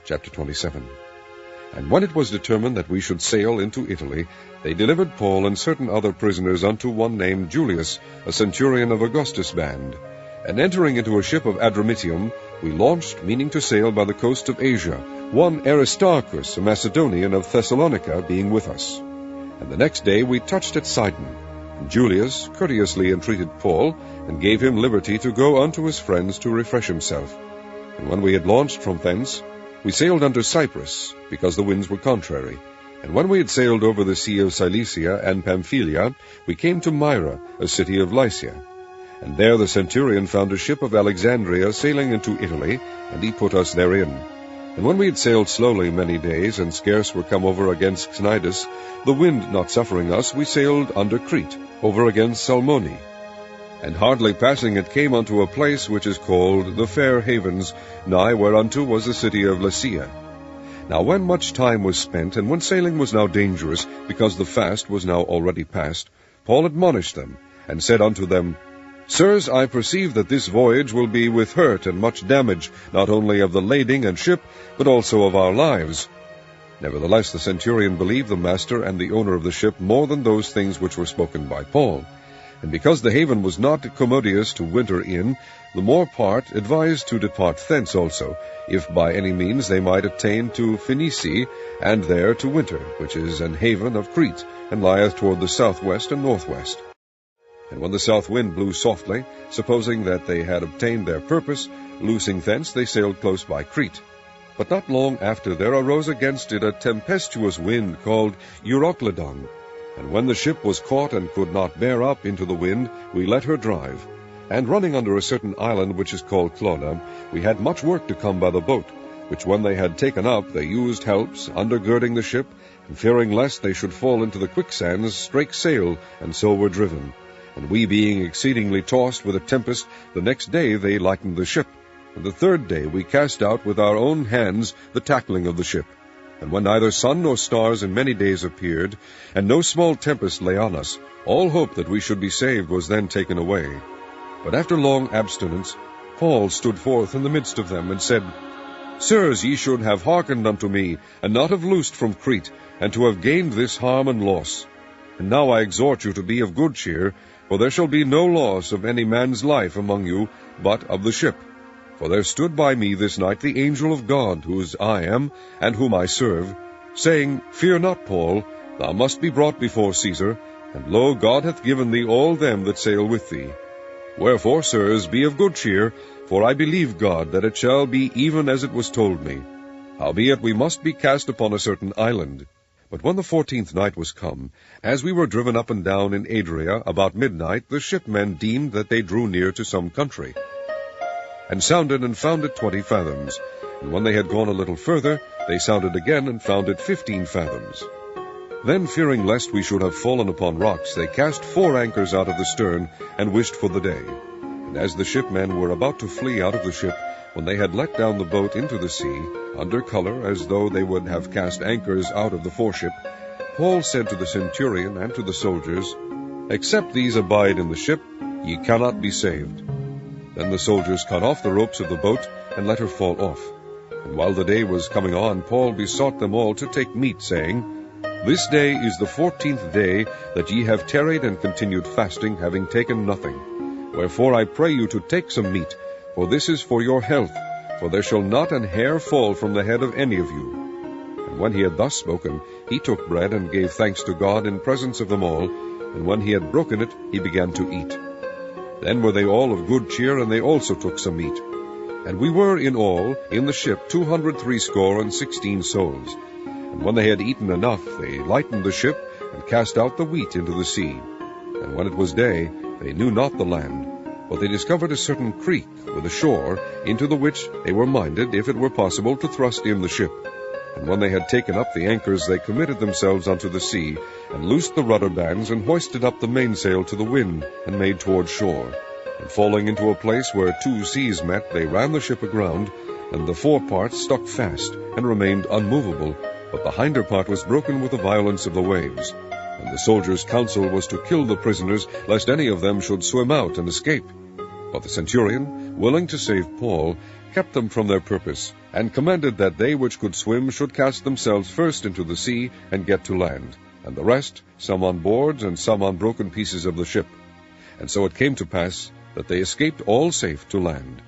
Chapter 27. And when it was determined that we should sail into Italy, they delivered Paul and certain other prisoners unto one named Julius, a centurion of Augustus' band. And entering into a ship of Adramyttium, we launched, meaning to sail by the coast of Asia, one Aristarchus, a Macedonian of Thessalonica, being with us. And the next day we touched at Sidon. And Julius courteously entreated Paul, and gave him liberty to go unto his friends to refresh himself. And when we had launched from thence, we sailed unto Cyprus, because the winds were contrary. And when we had sailed over the sea of Cilicia and Pamphylia, we came to Myra, a city of Lycia. And there the centurion found a ship of Alexandria sailing into Italy, and he put us therein. And when we had sailed slowly many days, and scarce were come over against Cnidus, the wind not suffering us, we sailed under Crete, over against Salmone. And hardly passing it came unto a place which is called the Fair Havens, nigh whereunto was the city of Lasea. Now when much time was spent, and when sailing was now dangerous, because the fast was now already past, Paul admonished them, and said unto them, Sirs, I perceive that this voyage will be with hurt and much damage, not only of the lading and ship, but also of our lives. Nevertheless the centurion believed the master and the owner of the ship more than those things which were spoken by Paul. And because the haven was not commodious to winter in, the more part advised to depart thence also, if by any means they might attain to Phoenice, and there to winter, which is an haven of Crete, and lieth toward the southwest and northwest. And when the south wind blew softly, supposing that they had obtained their purpose, loosing thence they sailed close by Crete. But not long after there arose against it a tempestuous wind called Euroclydon. And when the ship was caught and could not bear up into the wind, we let her drive. And running under a certain island which is called Clauda, we had much work to come by the boat, which when they had taken up, they used helps, undergirding the ship, and fearing lest they should fall into the quicksands, strake sail, and so were driven. And we being exceedingly tossed with a tempest, the next day they lightened the ship. And the third day we cast out with our own hands the tackling of the ship. And when neither sun nor stars in many days appeared, and no small tempest lay on us, all hope that we should be saved was then taken away. But after long abstinence, Paul stood forth in the midst of them, and said, Sirs, ye should have hearkened unto me, and not have loosed from Crete, and to have gained this harm and loss. And now I exhort you to be of good cheer, for there shall be no loss of any man's life among you, but of the ship. For there stood by me this night the angel of God, whose I am, and whom I serve, saying, Fear not, Paul, thou must be brought before Caesar, and lo, God hath given thee all them that sail with thee. Wherefore, sirs, be of good cheer, for I believe God that it shall be even as it was told me. Howbeit we must be cast upon a certain island. But when the 14th night was come, as we were driven up and down in Adria about midnight, the shipmen deemed that they drew near to some country, and sounded and found it 20 fathoms. And when they had gone a little further, they sounded again and found it 15 fathoms. Then, fearing lest we should have fallen upon rocks, they cast 4 anchors out of the stern, and wished for the day. And as the shipmen were about to flee out of the ship, when they had let down the boat into the sea, under color, as though they would have cast anchors out of the foreship, Paul said to the centurion and to the soldiers, Except these abide in the ship, ye cannot be saved. Then the soldiers cut off the ropes of the boat, and let her fall off. And while the day was coming on, Paul besought them all to take meat, saying, This day is the 14th day that ye have tarried and continued fasting, having taken nothing. Wherefore I pray you to take some meat, for this is for your health, for there shall not an hair fall from the head of any of you. And when he had thus spoken, he took bread, and gave thanks to God in presence of them all, and when he had broken it, he began to eat. Then were they all of good cheer, and they also took some meat. And we were in all, in the ship, 260 souls. And when they had eaten enough, they lightened the ship, and cast out the wheat into the sea. And when it was day, they knew not the land. But they discovered a certain creek with a shore, into the which they were minded, if it were possible, to thrust in the ship. And when they had taken up the anchors, they committed themselves unto the sea, and loosed the rudder bands, and hoisted up the mainsail to the wind, and made toward shore. And falling into a place where 2 seas met, they ran the ship aground, and the fore part stuck fast, and remained unmovable, but the hinder part was broken with the violence of the waves. And the soldiers' counsel was to kill the prisoners, lest any of them should swim out and escape. But the centurion, willing to save Paul, kept them from their purpose, and commanded that they which could swim should cast themselves first into the sea and get to land, and the rest, some on boards and some on broken pieces of the ship. And so it came to pass that they escaped all safe to land.